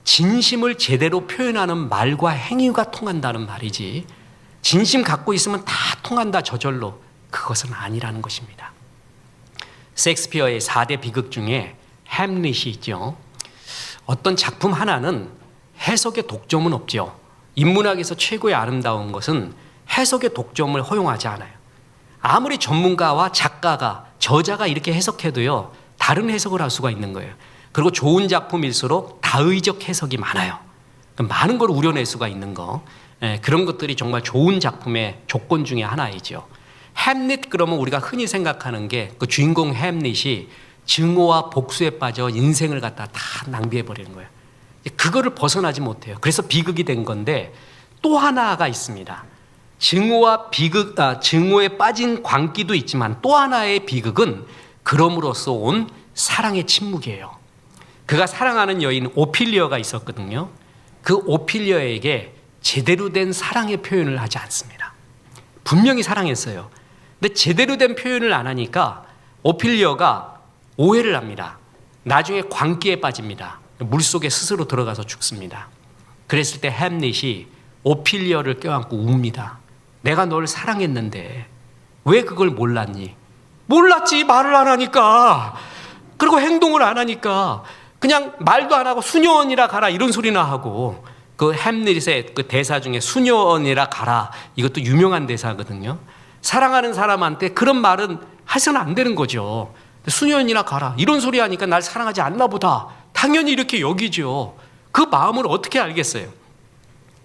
진심을 제대로 표현하는 말과 행위가 통한다는 말이지 진심 갖고 있으면 다 통한다 저절로 그것은 아니라는 것입니다. 셰익스피어의 4대 비극 중에 햄릿이 있죠. 어떤 작품 하나는 해석의 독점은 없죠. 인문학에서 최고의 아름다운 것은 해석의 독점을 허용하지 않아요. 아무리 전문가와 작가가 저자가 이렇게 해석해도요 다른 해석을 할 수가 있는 거예요. 그리고 좋은 작품일수록 다의적 해석이 많아요. 많은 걸 우려낼 수가 있는 거 그런 것들이 정말 좋은 작품의 조건 중에 하나이죠. 햄릿 그러면 우리가 흔히 생각하는 게 그 주인공 햄릿이 증오와 복수에 빠져 인생을 갖다 다 낭비해 버리는 거예요. 그거를 벗어나지 못해요. 그래서 비극이 된 건데 또 하나가 있습니다. 증오에 빠진 광기도 있지만 또 하나의 비극은 그럼으로써 온 사랑의 침묵이에요. 그가 사랑하는 여인 오피리어가 있었거든요. 그 오피리어에게 제대로 된 사랑의 표현을 하지 않습니다. 분명히 사랑했어요. 근데 제대로 된 표현을 안 하니까 오피리어가 오해를 합니다. 나중에 광기에 빠집니다. 물속에 스스로 들어가서 죽습니다. 그랬을 때 햄릿이 오피리어를 껴안고 웁니다. 내가 널 사랑했는데 왜 그걸 몰랐니? 몰랐지, 말을 안 하니까. 그리고 행동을 안 하니까. 그냥 말도 안 하고 수녀원이라 가라 이런 소리나 하고. 그 햄릿의 그 대사 중에 수녀원이라 가라, 이것도 유명한 대사거든요. 사랑하는 사람한테 그런 말은 해서는 안 되는 거죠. 수녀원이나 가라 이런 소리 하니까 날 사랑하지 않나 보다, 당연히 이렇게 여기죠. 그 마음을 어떻게 알겠어요?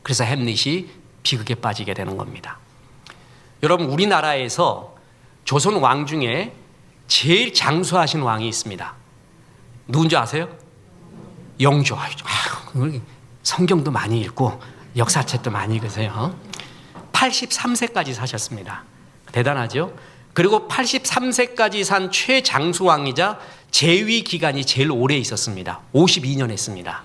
그래서 햄릿이 비극에 빠지게 되는 겁니다. 여러분, 우리나라에서 조선 왕 중에 제일 장수하신 왕이 있습니다. 누군지 아세요? 영조. 성경도 많이 읽고 역사책도 많이 읽으세요. 83세까지 사셨습니다. 대단하죠? 그리고 83세까지 산 최장수왕이자 재위 기간이 제일 오래 있었습니다. 52년 했습니다.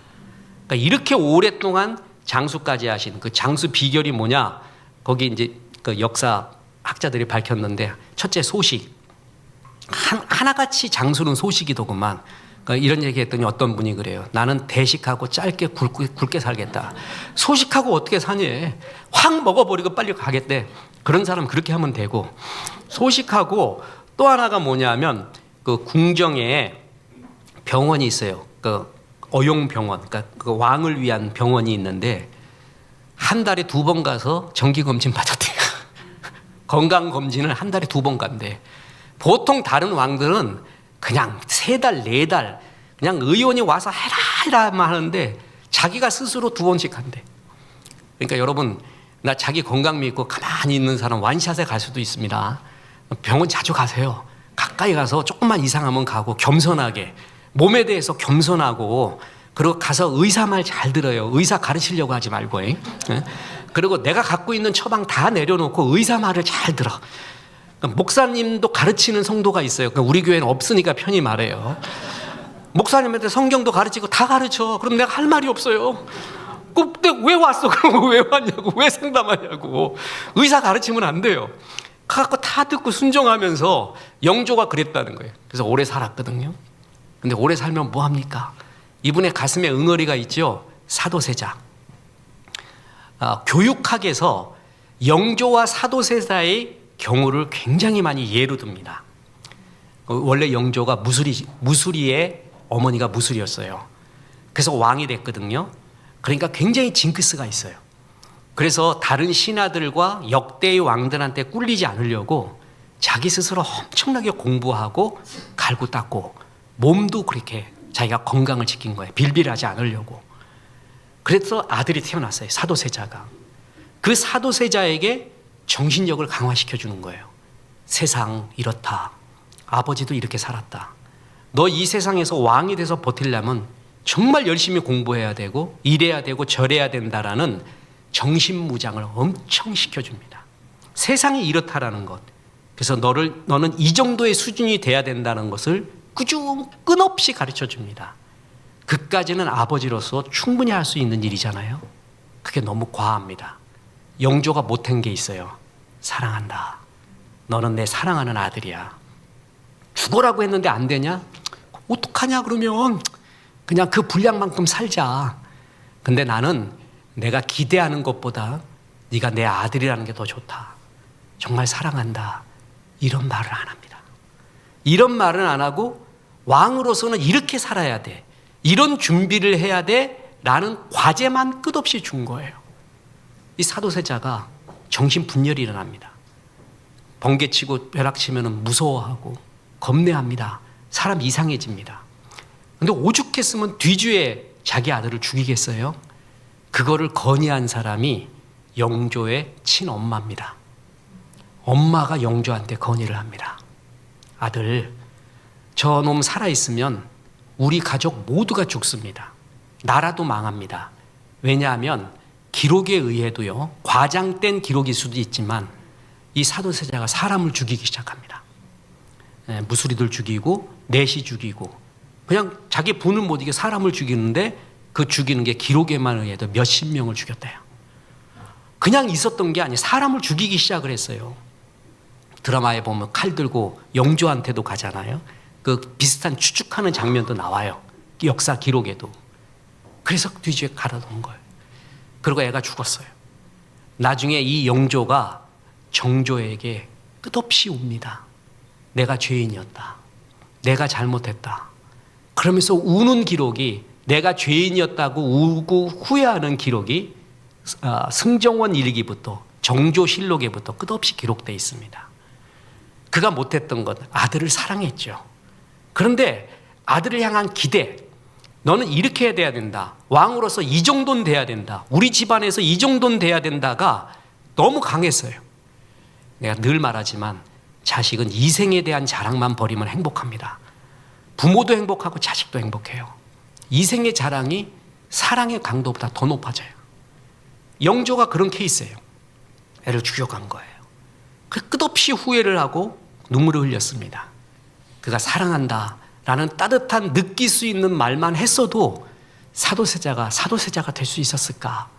그러니까 이렇게 오랫동안 장수까지 하신 그 장수 비결이 뭐냐? 거기 이제 그 역사 학자들이 밝혔는데, 첫째 소식. 하나같이 장수는 소식이더구만. 그러니까 이런 얘기 했더니 어떤 분이 그래요. 나는 대식하고 짧게 굵게 살겠다. 소식하고 어떻게 사니? 확 먹어버리고 빨리 가겠대. 그런 사람 그렇게 하면 되고. 소식하고 또 하나가 뭐냐면 그 궁정에 병원이 있어요. 그 어용병원, 그러니까 그 왕을 위한 병원이 있는데 한 달에 2번 가서 정기검진 받았대요. 건강검진을 한 달에 2번 간대. 보통 다른 왕들은 그냥 3달, 4달 그냥 의원이 와서 해라만 하는데 자기가 스스로 2번씩 한대. 그러니까 여러분, 나 자기 건강 믿고 가만히 있는 사람 완샷에 갈 수도 있습니다. 병원 자주 가세요. 가까이 가서 조금만 이상하면 가고, 겸손하게 몸에 대해서 겸손하고, 그리고 가서 의사 말 잘 들어요. 의사 가르치려고 하지 말고. 그리고 내가 갖고 있는 처방 다 내려놓고 의사 말을 잘 들어. 목사님도 가르치는 성도가 있어요. 우리 교회는 없으니까 편히 말해요. 목사님한테 성경도 가르치고 다 가르쳐. 그럼 내가 할 말이 없어요. 근데 왜 왔어? 그럼 왜 왔냐고, 왜 상담하냐고. 의사 가르치면 안 돼요. 갖고 다 듣고 순종하면서 영조가 그랬다는 거예요. 그래서 오래 살았거든요. 근데 오래 살면 뭐 합니까? 이분의 가슴에 응어리가 있죠. 사도세자. 교육학에서 영조와 사도세자의 경우를 굉장히 많이 예로 듭니다. 원래 영조가 무수리의 어머니가 무술이었어요. 그래서 왕이 됐거든요. 그러니까 굉장히 징크스가 있어요. 그래서 다른 신하들과 역대의 왕들한테 꿀리지 않으려고 자기 스스로 엄청나게 공부하고 갈고 닦고, 몸도 그렇게 자기가 건강을 지킨 거예요. 빌빌하지 않으려고. 그래서 아들이 태어났어요. 사도세자가. 그 사도세자에게 정신력을 강화시켜 주는 거예요. 세상 이렇다. 아버지도 이렇게 살았다. 너 이 세상에서 왕이 돼서 버틸려면 정말 열심히 공부해야 되고 일해야 되고 절해야 된다라는 정신무장을 엄청 시켜줍니다. 세상이 이렇다라는 것. 그래서 너는 이 정도의 수준이 돼야 된다는 것을 끊임없이 가르쳐 줍니다. 그까지는 아버지로서 충분히 할 수 있는 일이잖아요. 그게 너무 과합니다. 영조가 못한 게 있어요. 사랑한다. 너는 내 사랑하는 아들이야. 죽어라고 했는데 안 되냐? 어떡하냐 그러면 그냥 그 분량만큼 살자. 근데 나는 내가 기대하는 것보다 네가 내 아들이라는 게 더 좋다. 정말 사랑한다. 이런 말을 안 합니다. 이런 말은 안 하고 왕으로서는 이렇게 살아야 돼. 이런 준비를 해야 돼. 라는 과제만 끝없이 준 거예요. 이 사도세자가 정신분열이 일어납니다. 번개치고 벼락치면 무서워하고 겁내합니다. 사람 이상해집니다. 근데 오죽했으면 뒤주에 자기 아들을 죽이겠어요? 그거를 건의한 사람이 영조의 친엄마입니다. 엄마가 영조한테 건의를 합니다. 아들, 저놈 살아있으면 우리 가족 모두가 죽습니다. 나라도 망합니다. 왜냐하면 기록에 의해도요, 과장된 기록일 수도 있지만 이 사도세자가 사람을 죽이기 시작합니다. 무수리들 죽이고 내시 죽이고 그냥 자기 분을 못 이겨 사람을 죽이는데 그 죽이는 게 기록에만 의해도 몇십 명을 죽였대요. 그냥 있었던 게 아니에요. 사람을 죽이기 시작을 했어요. 드라마에 보면 칼 들고 영조한테도 가잖아요. 그 비슷한 추측하는 장면도 나와요. 역사 기록에도. 그래서 뒤집에 갈아 놓은 거예요. 그리고 애가 죽었어요. 나중에 이 영조가 정조에게 끝없이 웁니다. 내가 죄인이었다. 내가 잘못했다. 그러면서 우는 기록이, 내가 죄인이었다고 우고 후회하는 기록이 승정원 일기부터 정조실록에부터 끝없이 기록되어 있습니다. 그가 못했던 건 아들을 사랑했죠. 그런데 아들을 향한 기대, 너는 이렇게 돼야 된다. 왕으로서 이 정도는 돼야 된다. 우리 집안에서 이 정도는 돼야 된다가 너무 강했어요. 내가 늘 말하지만 자식은 이생에 대한 자랑만 버리면 행복합니다. 부모도 행복하고 자식도 행복해요. 이생의 자랑이 사랑의 강도보다 더 높아져요. 영조가 그런 케이스예요. 애를 죽여간 거예요. 끝없이 후회를 하고 눈물을 흘렸습니다. 그가 사랑한다 라는 따뜻한 느낄 수 있는 말만 했어도 사도세자가 될 수 있었을까?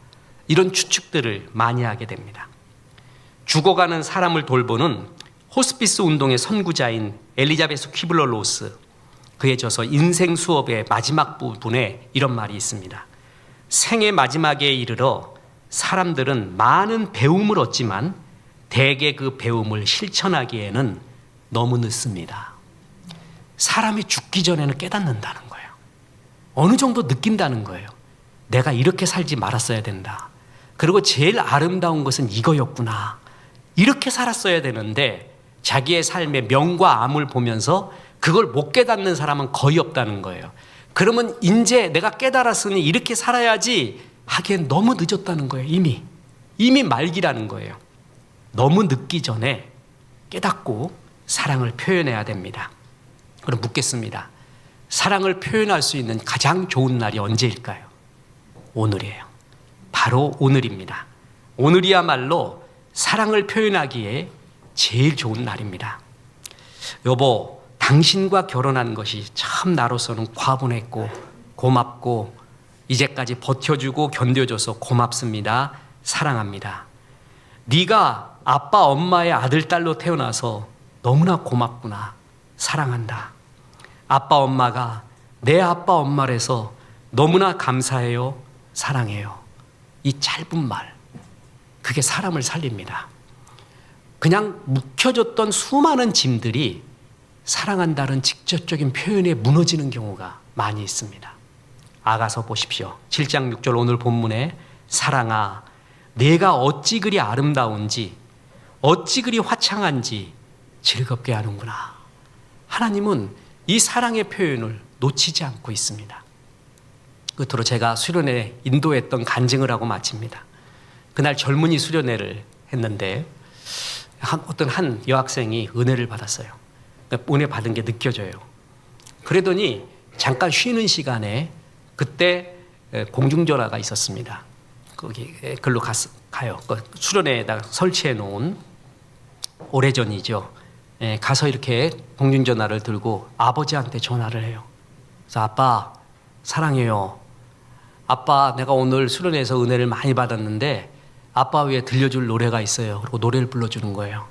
이런 추측들을 많이 하게 됩니다. 죽어가는 사람을 돌보는 호스피스 운동의 선구자인 엘리자베스 퀴블러 로스, 그의 저서 인생 수업의 마지막 부분에 이런 말이 있습니다. 생의 마지막에 이르러 사람들은 많은 배움을 얻지만 대개 그 배움을 실천하기에는 너무 늦습니다. 사람이 죽기 전에는 깨닫는다는 거예요. 어느 정도 느낀다는 거예요. 내가 이렇게 살지 말았어야 된다. 그리고 제일 아름다운 것은 이거였구나. 이렇게 살았어야 되는데 자기의 삶의 명과 암을 보면서 그걸 못 깨닫는 사람은 거의 없다는 거예요. 그러면 이제 내가 깨달았으니 이렇게 살아야지 하기엔 너무 늦었다는 거예요. 이미 말기라는 거예요. 너무 늦기 전에 깨닫고 사랑을 표현해야 됩니다. 그럼 묻겠습니다. 사랑을 표현할 수 있는 가장 좋은 날이 언제일까요? 오늘이에요. 바로 오늘입니다. 오늘이야말로 사랑을 표현하기에 제일 좋은 날입니다. 여보, 당신과 결혼한 것이 참 나로서는 과분했고 고맙고 이제까지 버텨주고 견뎌줘서 고맙습니다. 사랑합니다. 네가 아빠 엄마의 아들 딸로 태어나서 너무나 고맙구나. 사랑한다. 아빠 엄마가 내 아빠 엄마라서 너무나 감사해요. 사랑해요. 이 짧은 말, 그게 사람을 살립니다. 그냥 묵혀졌던 수많은 짐들이 사랑한다는 직접적인 표현에 무너지는 경우가 많이 있습니다. 아가서 보십시오. 7장 6절 오늘 본문에 사랑아 내가 어찌 그리 아름다운지 어찌 그리 화창한지 즐겁게 하는구나. 하나님은 이 사랑의 표현을 놓치지 않고 있습니다. 끝으로 제가 수련회 인도했던 간증을 하고 마칩니다. 그날 젊은이 수련회를 했는데 어떤 한 여학생이 은혜를 받았어요. 은혜 받은 게 느껴져요. 그러더니 잠깐 쉬는 시간에 그때 공중전화가 있었습니다. 거기 글로 가요. 수련회에다가 설치해 놓은, 오래전이죠. 가서 이렇게 공중전화를 들고 아버지한테 전화를 해요. 그래서 아빠 사랑해요. 아빠 내가 오늘 수련회에서 은혜를 많이 받았는데 아빠 위에 들려줄 노래가 있어요. 그리고 노래를 불러주는 거예요.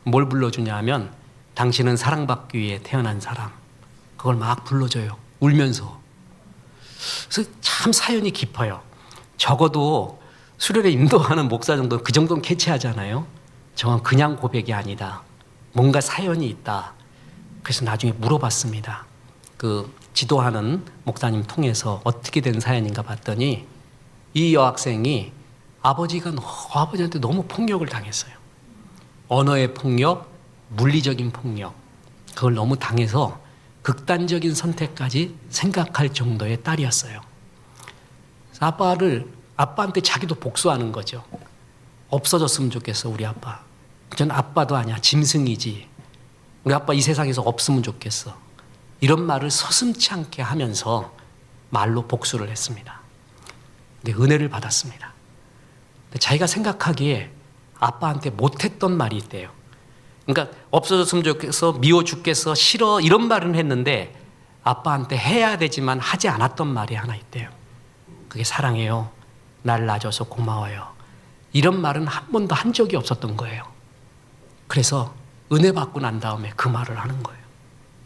뭘 불러주냐 하면 당신은 사랑받기 위해 태어난 사람. 그걸 막 불러줘요. 울면서. 그래서 참 사연이 깊어요. 적어도 수련회 인도하는 목사 정도는 그 정도는 캐치하잖아요. 저건 그냥 고백이 아니다. 뭔가 사연이 있다. 그래서 나중에 물어봤습니다. 그 지도하는 목사님 통해서 어떻게 된 사연인가 봤더니 이 여학생이 아버지한테 너무 폭력을 당했어요. 언어의 폭력, 물리적인 폭력. 그걸 너무 당해서 극단적인 선택까지 생각할 정도의 딸이었어요. 그래서 아빠한테 자기도 복수하는 거죠. 없어졌으면 좋겠어, 우리 아빠. 전 아빠도 아니야, 짐승이지. 우리 아빠 이 세상에서 없으면 좋겠어. 이런 말을 서슴지 않게 하면서 말로 복수를 했습니다. 근데 은혜를 받았습니다. 자기가 생각하기에 아빠한테 못했던 말이 있대요. 그러니까 없어졌으면 좋겠어, 미워 죽겠어, 싫어 이런 말은 했는데 아빠한테 해야 되지만 하지 않았던 말이 하나 있대요. 그게 사랑해요. 날 낳아줘서 고마워요. 이런 말은 한 번도 한 적이 없었던 거예요. 그래서 은혜 받고 난 다음에 그 말을 하는 거예요.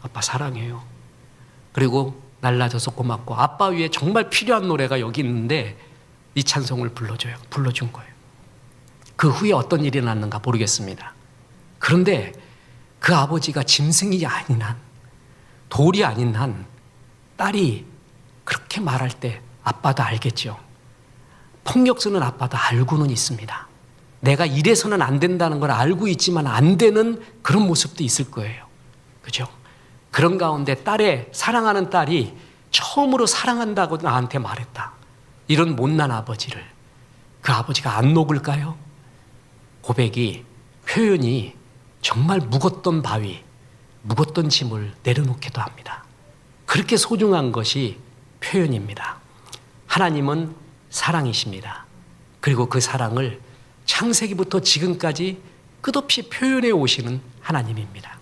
아빠 사랑해요. 그리고 날 낳아줘서 고맙고 아빠 위에 정말 필요한 노래가 여기 있는데 이 찬송을 불러준 거예요. 그 후에 어떤 일이 났는가 모르겠습니다. 그런데 그 아버지가 짐승이 아닌 한, 돌이 아닌 한 딸이 그렇게 말할 때 아빠도 알겠죠. 폭력 쓰는 아빠도 알고는 있습니다. 내가 이래서는 안 된다는 걸 알고 있지만 안 되는 그런 모습도 있을 거예요. 그죠? 그런 가운데 사랑하는 딸이 처음으로 사랑한다고 나한테 말했다. 이런 못난 아버지를 그 아버지가 안 녹을까요? 고백이, 표현이 정말 묵었던 바위, 묵었던 짐을 내려놓기도 합니다. 그렇게 소중한 것이 표현입니다. 하나님은 사랑이십니다. 그리고 그 사랑을 창세기부터 지금까지 끝없이 표현해 오시는 하나님입니다.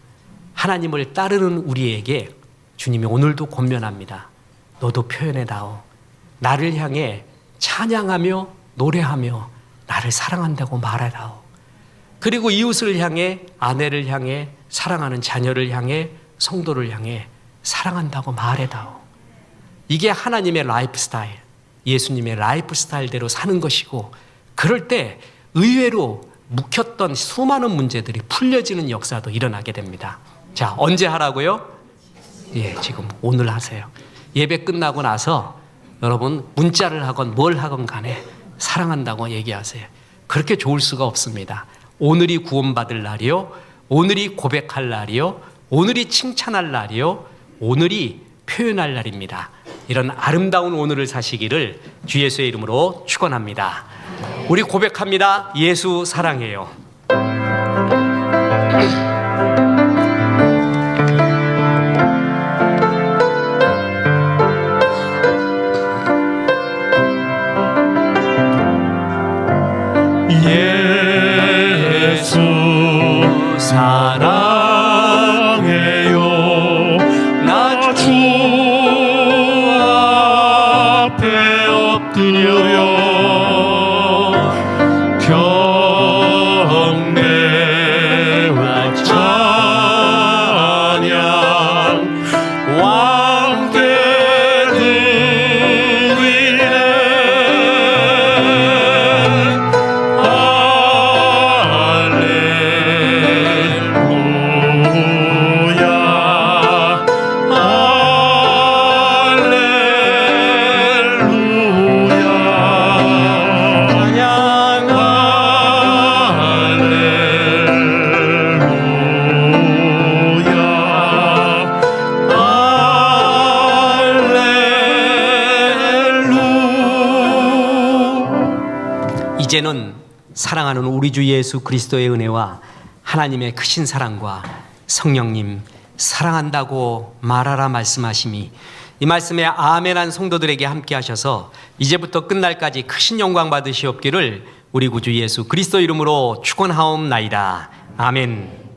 하나님을 따르는 우리에게 주님이 오늘도 권면합니다. 너도 표현해다오. 나를 향해 찬양하며 노래하며 나를 사랑한다고 말하다오. 그리고 이웃을 향해, 아내를 향해, 사랑하는 자녀를 향해, 성도를 향해 사랑한다고 말해다오. 이게 하나님의 라이프 스타일, 예수님의 라이프 스타일대로 사는 것이고, 그럴 때 의외로 묵혔던 수많은 문제들이 풀려지는 역사도 일어나게 됩니다. 자, 언제 하라고요? 예, 지금 오늘 하세요. 예배 끝나고 나서 여러분 문자를 하건 뭘 하건 간에 사랑한다고 얘기하세요. 그렇게 좋을 수가 없습니다. 오늘이 구원받을 날이요, 오늘이 고백할 날이요, 오늘이 칭찬할 날이요, 오늘이 표현할 날입니다. 이런 아름다운 오늘을 사시기를 주 예수의 이름으로 축원합니다. 우리 고백합니다. 예수 사랑해요. 예수 사랑해요. 나 주 앞에 엎드려요. 경배와 찬양 왕께 드리네. 이제는 사랑하는 우리 주 예수 그리스도의 은혜와 하나님의 크신 사랑과 성령님 사랑한다고 말하라 말씀하심이 이 말씀에 아멘한 성도들에게 함께 하셔서 이제부터 끝날까지 크신 영광 받으시옵기를 우리 구주 예수 그리스도 이름으로 축원하옵나이다. 아멘.